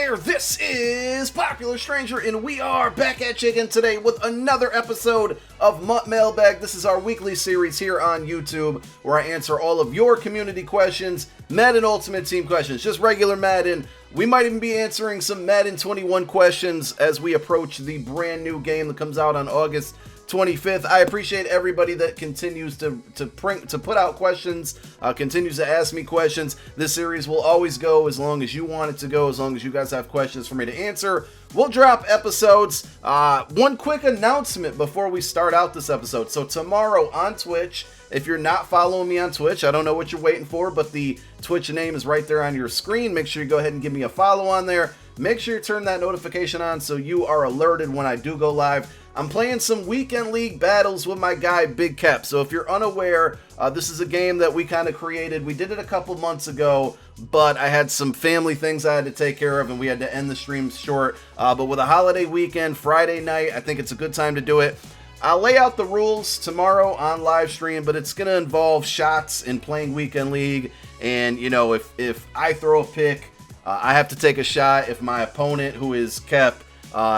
there, this is Popular Stranger, and we are back at you again today with another episode of MUT Mailbag. This is our weekly series here on YouTube where I answer all of your community questions, Madden Ultimate Team questions, just regular Madden. We might even be answering some Madden 21 questions as we approach the brand new game that comes out on August 25th. I appreciate everybody that continues to put out questions, continues to ask me questions. This series will always go as long as you want it to go, as long as you guys have questions for me to answer. We'll drop episodes. One quick announcement before we start out this episode. So tomorrow on Twitch, if you're not following me on Twitch, I don't know what you're waiting for, but the Twitch name is right there on your screen. Make sure you go ahead and give me a follow on there. Make sure you turn that notification on so you are alerted when I do go live. I'm playing some Weekend League battles with my guy, Big Kep. So if you're unaware, this is a game that we kind of created. We did it a couple months ago, but I had some family things I had to take care of, and we had to end the streams short. But with a holiday weekend, Friday night, I think it's a good time to do it. I'll lay out the rules tomorrow on live stream, but it's going to involve shots in playing Weekend League. And, you know, if I throw a pick, I have to take a shot. If my opponent, who is Kep,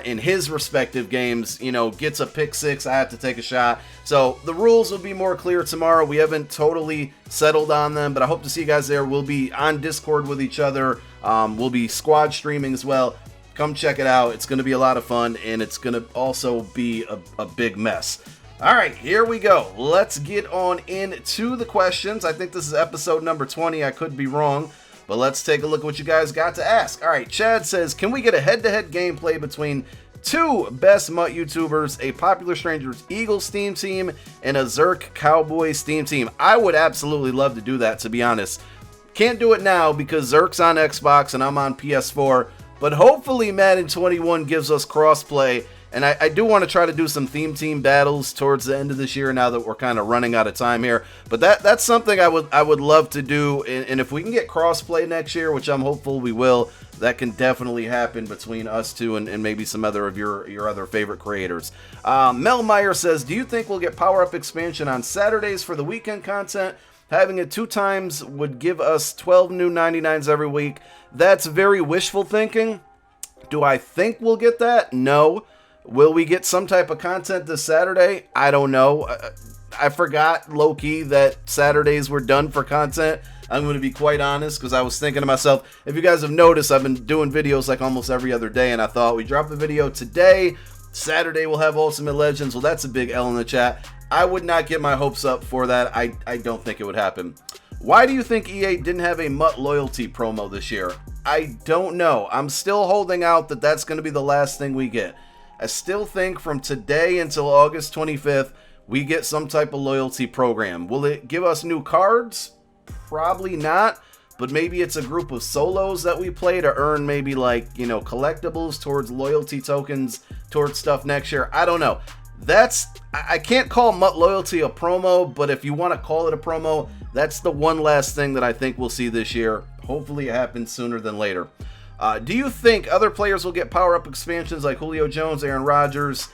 in his respective games, you know, gets a pick six, I have to take a shot. So the rules will be more clear tomorrow. We haven't totally settled on them, but I hope to see you guys there. We'll be on Discord with each other. We'll be squad streaming as well. Come check it out. It's going to be a lot of fun, and it's going to also be a big mess. All right, here we go. Let's get on into the questions. I think this is episode number 20. I could be wrong. But let's take a look at what you guys got to ask. All right, Chad says, can we get a head-to-head gameplay between two best MUT YouTubers, a Popular Strangers Eagles Steam team and a Zerk Cowboys Steam team? I would absolutely love to do that, to be honest. Can't do it now because Zerk's on Xbox and I'm on PS4, but hopefully Madden 21 gives us crossplay. And I do want to try to do some theme team battles towards the end of this year now that we're kind of running out of time here. But that's something I would love to do. And if we can get crossplay next year, which I'm hopeful we will, that can definitely happen between us two and maybe some other of your other favorite creators. Mel Meyer says, do you think we'll get power-up expansion on Saturdays for the weekend content? Having it 2 times would give us 12 new 99s every week. That's very wishful thinking. Do I think we'll get that? No. Will we get some type of content this Saturday? I don't know. I forgot low-key that Saturdays were done for content. I'm going to be quite honest because I was thinking to myself, if you guys have noticed, I've been doing videos like almost every other day, and I thought we drop a video today. Saturday we'll have Ultimate Legends. Well, that's a big L in the chat. I would not get my hopes up for that. I don't think it would happen. Why do you think EA didn't have a MUT Loyalty promo this year? I don't know. I'm still holding out that that's going to be the last thing we get. I still think from today until August 25th, we get some type of loyalty program. Will it give us new cards? Probably not, but maybe it's a group of solos that we play to earn maybe like, you know, collectibles towards loyalty tokens, towards stuff next year. I don't know. I can't call MUT Loyalty a promo, but if you want to call it a promo, that's the one last thing that I think we'll see this year. Hopefully it happens sooner than later. Do you think other players will get power-up expansions like Julio Jones, Aaron Rodgers?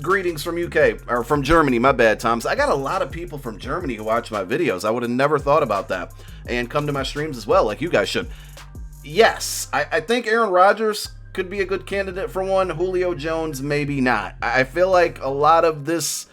Greetings from UK, or from Germany, my bad, Toms. I got a lot of people from Germany who watch my videos. I would have never thought about that. And come to my streams as well, like you guys should. Yes, I think Aaron Rodgers could be a good candidate for one. Julio Jones, maybe not. I feel like a lot of these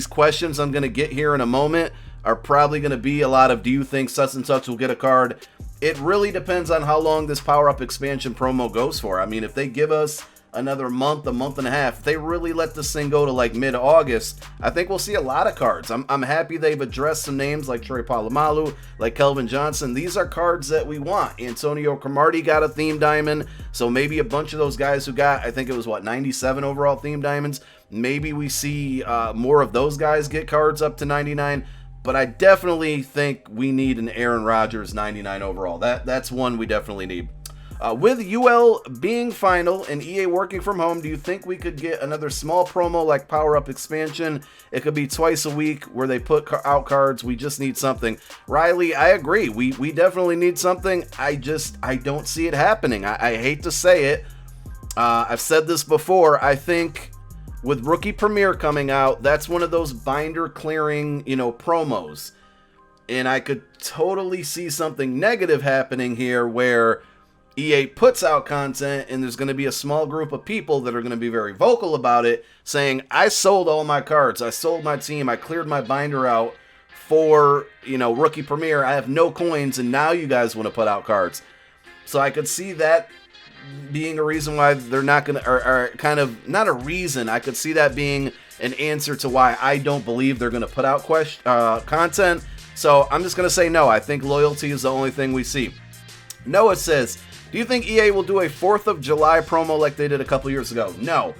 questions I'm going to get here in a moment are probably going to be a lot of, do you think such and such will get a card? It really depends on how long this power-up expansion promo goes for. I mean, if they give us another month, a month and a half, if they really let this thing go to like mid-August, I think we'll see a lot of cards. I'm happy they've addressed some names like Troy Polamalu, like Kelvin Johnson. These are cards that we want. Antonio Cromartie got a theme diamond, so maybe a bunch of those guys who got, I think it was, 97 overall theme diamonds, maybe we see more of those guys get cards up to 99. But I definitely think we need an Aaron Rodgers 99 overall. That's one we definitely need. With UL being final and EA working from home, do you think we could get another small promo like power-up expansion? It could be twice a week where they put out cards. We just need something. Riley, I agree. We definitely need something. I don't see it happening. I hate to say it. I've said this before. I think with Rookie Premier coming out, that's one of those binder clearing, promos. And I could totally see something negative happening here where EA puts out content and there's going to be a small group of people that are going to be very vocal about it, saying, I sold all my cards, I sold my team, I cleared my binder out for, Rookie Premiere, I have no coins, and now you guys want to put out cards. So I could see that being a reason why they're not going to, or kind of, not a reason, I could see that being an answer to why I don't believe they're going to put out content. So I'm just going to say no. I think loyalty is the only thing we see. Noah says, do you think EA will do a 4th of July promo like they did a couple years ago? No.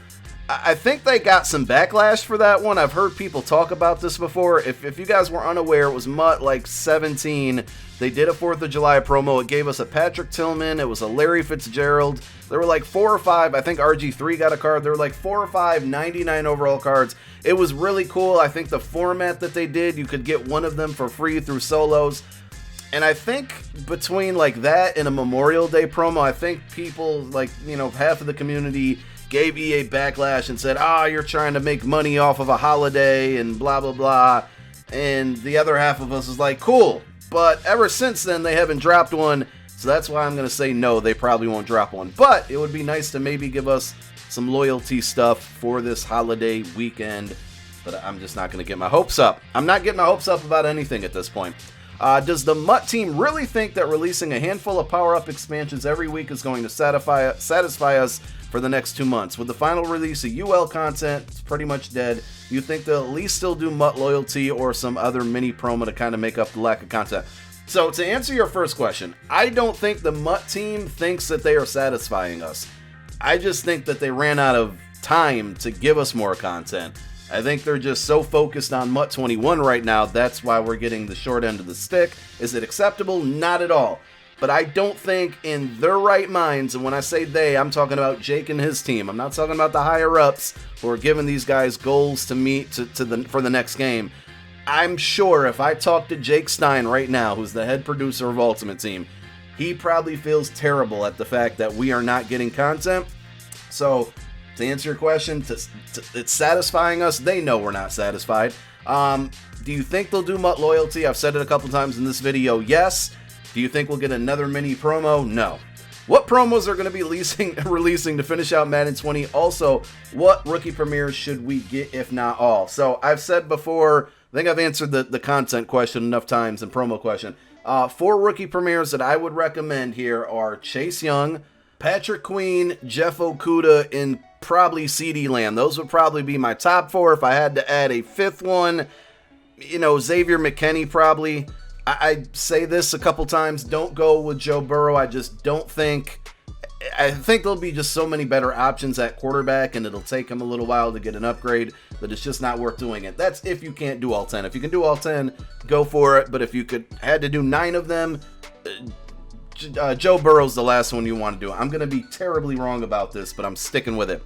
I think they got some backlash for that one. I've heard people talk about this before. If you guys were unaware, it was MUT like 17. They did a 4th of July promo. It gave us a Patrick Tillman. It was a Larry Fitzgerald. There were like 4 or 5. I think RG3 got a card. There were like 4 or 5 99 overall cards. It was really cool. I think the format that they did, you could get one of them for free through solos. And I think between like that and a Memorial Day promo, I think people like, half of the community gave EA backlash and said, you're trying to make money off of a holiday and blah, blah, blah. And the other half of us is like, cool. But ever since then, they haven't dropped one. So that's why I'm going to say no, they probably won't drop one. But it would be nice to maybe give us some loyalty stuff for this holiday weekend. But I'm just not going to get my hopes up. I'm not getting my hopes up about anything at this point. Does the MUT team really think that releasing a handful of power-up expansions every week is going to satisfy us for the next 2 months? With the final release of UL content, it's pretty much dead. You think they'll at least still do MUT Loyalty or some other mini promo to kind of make up the lack of content? So to answer your first question, I don't think the MUT team thinks that they are satisfying us. I just think that they ran out of time to give us more content. I think they're just so focused on MUT 21 right now, that's why we're getting the short end of the stick. Is it acceptable? Not at all. But I don't think in their right minds, and when I say they, I'm talking about Jake and his team. I'm not talking about the higher-ups who are giving these guys goals to meet for the next game. I'm sure if I talk to Jake Stein right now, who's the head producer of Ultimate Team, he probably feels terrible at the fact that we are not getting content. So to answer your question, it's satisfying us. They know we're not satisfied. Do you think they'll do MUT Loyalty? I've said it a couple times in this video. Yes. Do you think we'll get another mini promo? No. What promos are going to be releasing to finish out Madden 20? Also, what rookie premieres should we get if not all? So I've said before, I think I've answered the content question enough times and promo question. 4 rookie premieres that I would recommend here are Chase Young, Patrick Queen, Jeff Okuda, and probably CD Lamb. Those would probably be my top 4. If I had to add a 5th one, Xavier McKinney probably. I say this a couple times, don't go with Joe Burrow. I just don't think, I think there'll be just so many better options at quarterback, and it'll take him a little while to get an upgrade, but it's just not worth doing it. That's if you can't do all 10. If you can do all 10, go for it, but if you had to do 9 of them, Joe Burrow's the last one you want to do. I'm going to be terribly wrong about this, but I'm sticking with it.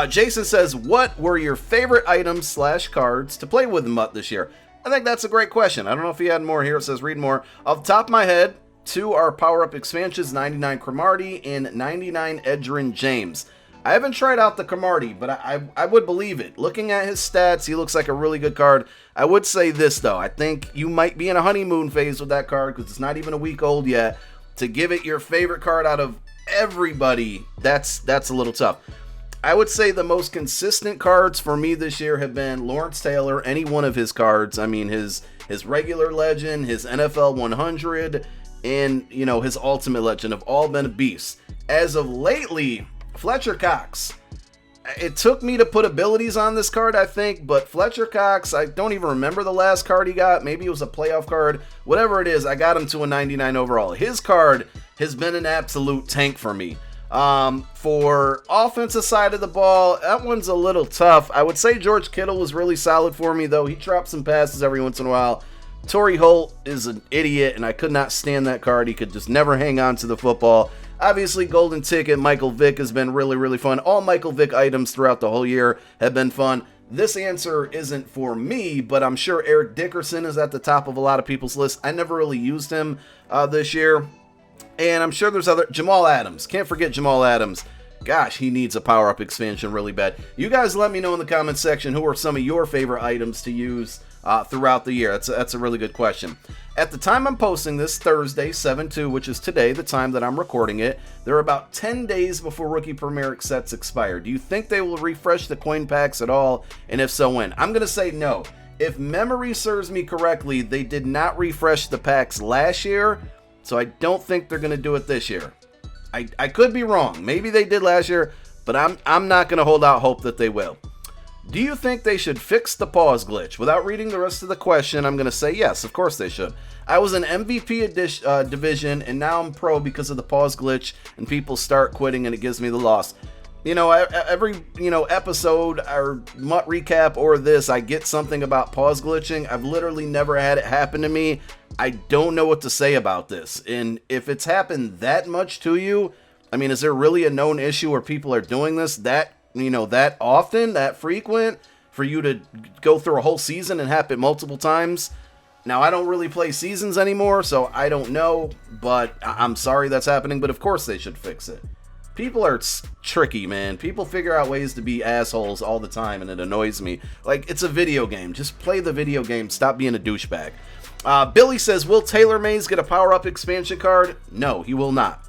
Jason says, what were your favorite items / cards to play with MUT this year? I think that's a great question. I don't know if he had more here. It says read more. Off the top of my head, 2 are power-up expansions, 99 Cromartie and 99 Edgerrin James. I haven't tried out the Cromartie, but I would believe it. Looking at his stats, he looks like a really good card. I would say this, though. I think you might be in a honeymoon phase with that card because it's not even a week old yet. To give it your favorite card out of everybody, that's a little tough. I would say the most consistent cards for me this year have been Lawrence Taylor, any one of his cards. I mean, his regular legend, his NFL 100, and, his ultimate legend have all been a beast. As of lately, Fletcher Cox. It took me to put abilities on this card, I think, but Fletcher Cox, I don't even remember the last card he got. Maybe it was a playoff card. Whatever it is, I got him to a 99 overall. His card has been an absolute tank for me. For offensive side of the ball, that one's a little tough. I would say George Kittle was really solid for me, though. He dropped some passes every once in a while. Torrey Holt is an idiot, and I could not stand that card. He could just never hang on to the football. Obviously, Golden Ticket, Michael Vick has been really, really fun. All Michael Vick items throughout the whole year have been fun. This answer isn't for me, but I'm sure Eric Dickerson is at the top of a lot of people's list. I never really used him this year. And I'm sure there's other... Jamal Adams. Can't forget Jamal Adams. Gosh, he needs a power-up expansion really bad. You guys let me know in the comments section who are some of your favorite items to use throughout the year? That's a really good question. At the time I'm posting this, Thursday, 7/2, which is today, the time that I'm recording it, there are about 10 days before Rookie Premier sets expire. Do you think they will refresh the coin packs at all? And if so, when? I'm going to say no. If memory serves me correctly, they did not refresh the packs last year, so I don't think they're going to do it this year. I could be wrong. Maybe they did last year, but I'm not going to hold out hope that they will. Do you think they should fix the pause glitch? Without reading the rest of the question, I'm going to say yes, of course they should. I was in MVP division, and now I'm pro because of the pause glitch, and people start quitting, and it gives me the loss. Every episode or MUT recap or this, I get something about pause glitching. I've literally never had it happen to me. I don't know what to say about this. And if it's happened that much to you, I mean, is there really a known issue where people are doing this that often, that frequent, for you to go through a whole season and happen multiple times? Now, I don't really play seasons anymore, so I don't know, but I'm sorry that's happening, but of course they should fix it. People are tricky, man. People figure out ways to be assholes all the time, and it annoys me. Like, it's a video game. Just play the video game. Stop being a douchebag. Billy says, will Taylor Mays get a power-up expansion card? No, he will not.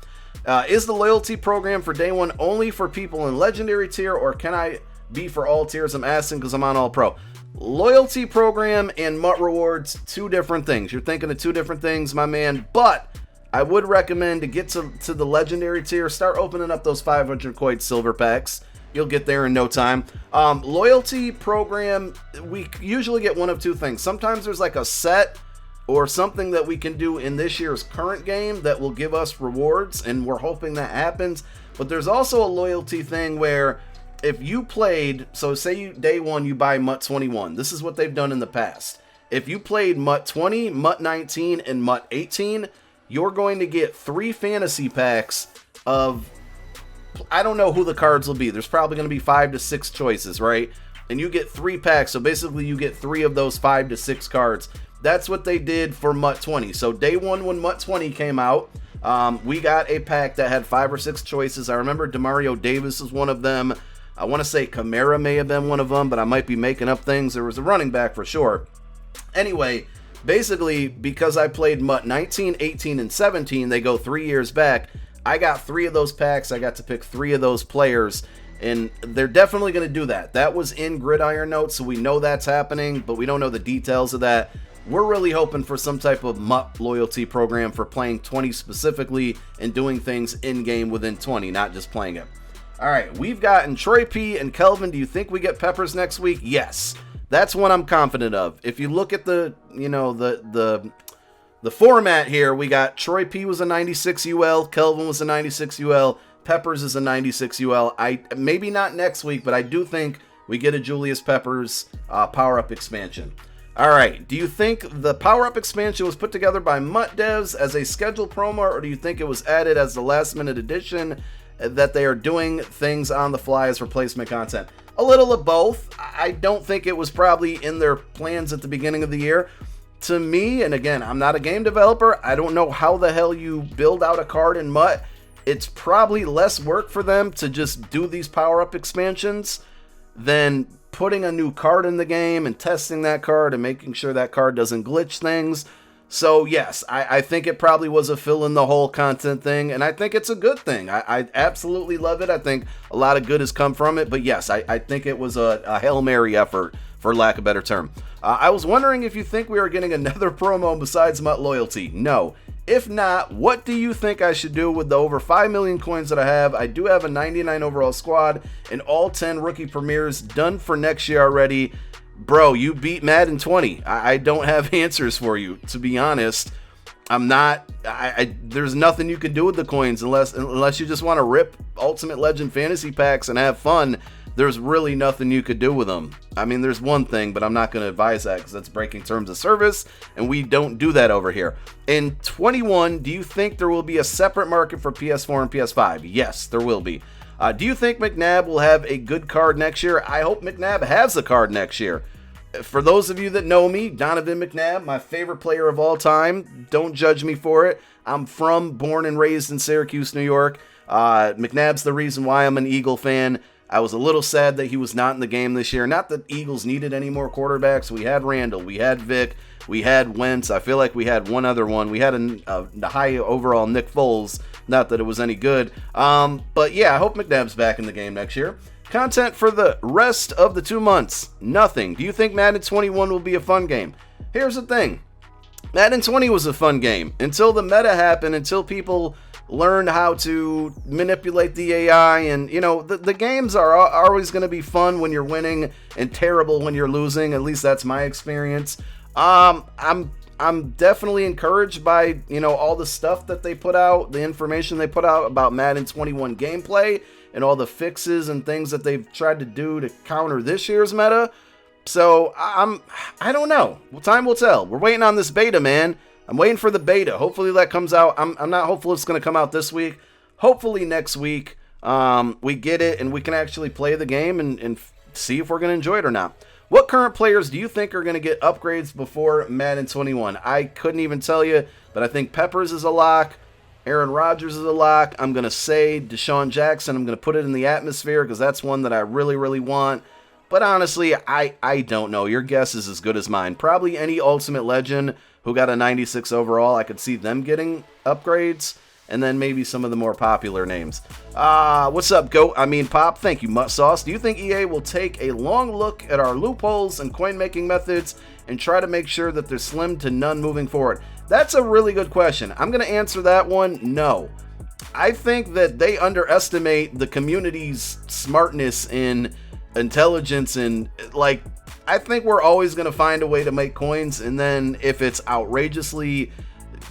Is the loyalty program for day one only for people in legendary tier, or can I be for all tiers? I'm asking because I'm on all pro. Loyalty program and MUT rewards, two different things. You're thinking of two different things, my man, but I would recommend to get to the legendary tier, start opening up those 500 coin silver packs. You'll get there in no time. Loyalty program, we usually get one of two things. Sometimes there's like a set or something that we can do in this year's current game that will give us rewards, and we're hoping that happens. But there's also a loyalty thing where if you played, so say day one you buy MUT 21. This is what they've done in the past. If you played MUT 20, MUT 19, and MUT 18, you're going to get 3 fantasy packs of, I don't know who the cards will be. There's probably going to be 5 to 6 choices, right? And you get 3 packs, so basically you get 3 of those 5 to 6 cards. That's what they did for MUT 20. So day one when MUT 20 came out, we got a pack that had 5 or 6 choices. I remember Demario Davis was one of them. I want to say Kamara may have been one of them, but I might be making up things. There was a running back for sure. Anyway, basically, because I played MUT 19, 18, and 17, they go 3 years back. I got 3 of those packs. I got to pick 3 of those players, and they're definitely going to do that. That was in Gridiron Notes, so we know that's happening, but we don't know the details of that. We're really hoping for some type of MUT loyalty program for playing 20 specifically and doing things in-game within 20, not just playing it. All right, we've gotten Troy P. and Kelvin. Do you think we get Peppers next week? Yes. That's one I'm confident of. If you look at the format here, we got Troy P. was a 96 UL, Kelvin was a 96 UL, Peppers is a 96 UL. Maybe not next week, but I do think we get a Julius Peppers power-up expansion. All right, do you think the power-up expansion was put together by MUT devs as a scheduled promo, or do you think it was added as the last-minute addition, that they are doing things on the fly as replacement content? A little of both. I don't think it was probably in their plans at the beginning of the year. To me, and again, I'm not a game developer, I don't know how the hell you build out a card in MUT. It's probably less work for them to just do these power-up expansions than putting a new card in the game and testing that card and making sure that card doesn't glitch things. So yes, I think it probably was a fill-in-the-hole content thing, and I think it's a good thing. I absolutely love it. I think a lot of good has come from it, but yes, I think it was a Hail Mary effort, for lack of a better term. I was wondering if you think we are getting another promo besides MUT Loyalty. No. If not, what do you think I should do with the over 5 million coins that I have? I do have a 99 overall squad and all 10 rookie premieres done for next year already. Bro, you beat Madden 20. I don't have answers for you, to be honest. I'm not. There's nothing you can do with the coins unless you just want to rip Ultimate Legend fantasy packs and have fun. There's really nothing you could do with them. I mean, there's one thing, but I'm not going to advise that because that's breaking terms of service, and we don't do that over here. In 21, do you think there will be a separate market for PS4 and PS5? Yes, there will be. Do you think McNabb will have a good card next year? I hope McNabb has a card next year. For those of you that know me, Donovan McNabb, my favorite player of all time. Don't judge me for it. I'm born and raised in Syracuse, New York. McNabb's the reason why I'm an Eagle fan. I was a little sad that he was not in the game this year. Not that Eagles needed any more quarterbacks. We had Randall, we had Vic, we had Wentz. I feel like we had one other one. We had a high overall Nick Foles. Not that it was any good. But yeah, I hope McNabb's back in the game next year. Content for the rest of the 2 months. Nothing. Do you think Madden 21 will be a fun game? Here's the thing. Madden 20 was a fun game until the meta happened, until people learned how to manipulate the AI, and the games are always going to be fun when you're winning and terrible when you're losing. At least that's my experience. I'm definitely encouraged by all the stuff that they put out, the information they put out about Madden 21 gameplay and all the fixes and things that they've tried to do to counter this year's meta. So I don't know. Well, time will tell. We're waiting on this beta, man. I'm waiting for the beta. Hopefully that comes out. I'm not hopeful it's going to come out this week. Hopefully next week we get it and we can actually play the game and see if we're going to enjoy it or not. What current players do you think are going to get upgrades before Madden 21? I couldn't even tell you, but I think Peppers is a lock. Aaron Rodgers is a lock. I'm going to say Deshaun Jackson. I'm going to put it in the atmosphere because that's one that I really, really want. But honestly, I don't know. Your guess is as good as mine. Probably any Ultimate Legend who got a 96 overall. I could see them getting upgrades. And then maybe some of the more popular names. What's up, Pop? Thank you, Mutt Sauce. Do you think EA will take a long look at our loopholes and coin-making methods and try to make sure that they're slim to none moving forward? That's a really good question. I'm going to answer that one, no. I think that they underestimate the community's smartness and intelligence, and I think we're always going to find a way to make coins, and then if it's outrageously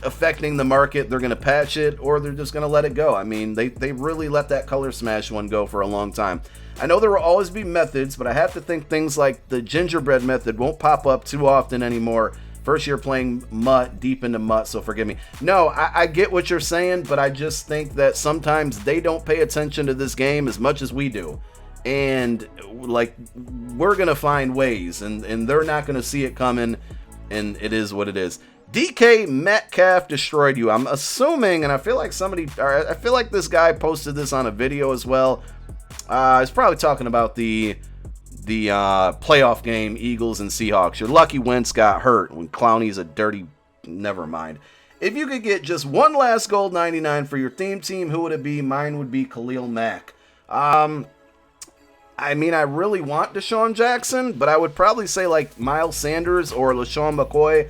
affecting the market, they're going to patch it, or they're just going to let it go. I mean, they really let that color smash one go for a long time. I know there will always be methods, but I have to think things like the gingerbread method won't pop up too often anymore. First year playing MUT, deep into MUT, so forgive me. No, I get what you're saying, but I just think that sometimes they don't pay attention to this game as much as we do. And we're going to find ways, and they're not going to see it coming, and it is what it is. DK Metcalf destroyed you. I'm assuming, and I feel like this guy posted this on a video as well. He's probably talking about the playoff game, Eagles and Seahawks. You're lucky Wentz got hurt when Clowney's a dirty. Never mind. If you could get just one last gold 99 for your theme team, who would it be? Mine would be Khalil Mack. I mean, I really want Deshaun Jackson, but I would probably say Miles Sanders or LaShawn McCoy.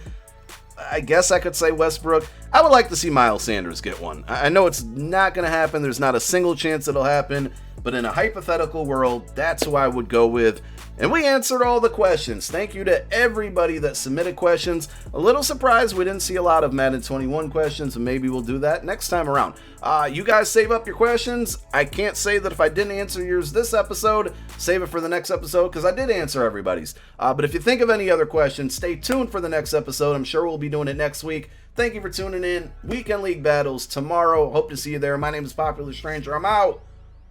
I guess I could say Westbrook. I would like to see Miles Sanders get one. I know it's not going to happen. There's not a single chance it'll happen. But in a hypothetical world, that's who I would go with. And we answered all the questions. Thank you to everybody that submitted questions. A little surprised we didn't see a lot of Madden 21 questions, and maybe we'll do that next time around. You guys save up your questions. I can't say that if I didn't answer yours this episode, save it for the next episode, because I did answer everybody's. But if you think of any other questions, stay tuned for the next episode. I'm sure we'll be doing it next week. Thank you for tuning in. Weekend League Battles tomorrow. Hope to see you there. My name is Popular Stranger. I'm out.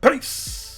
Peace.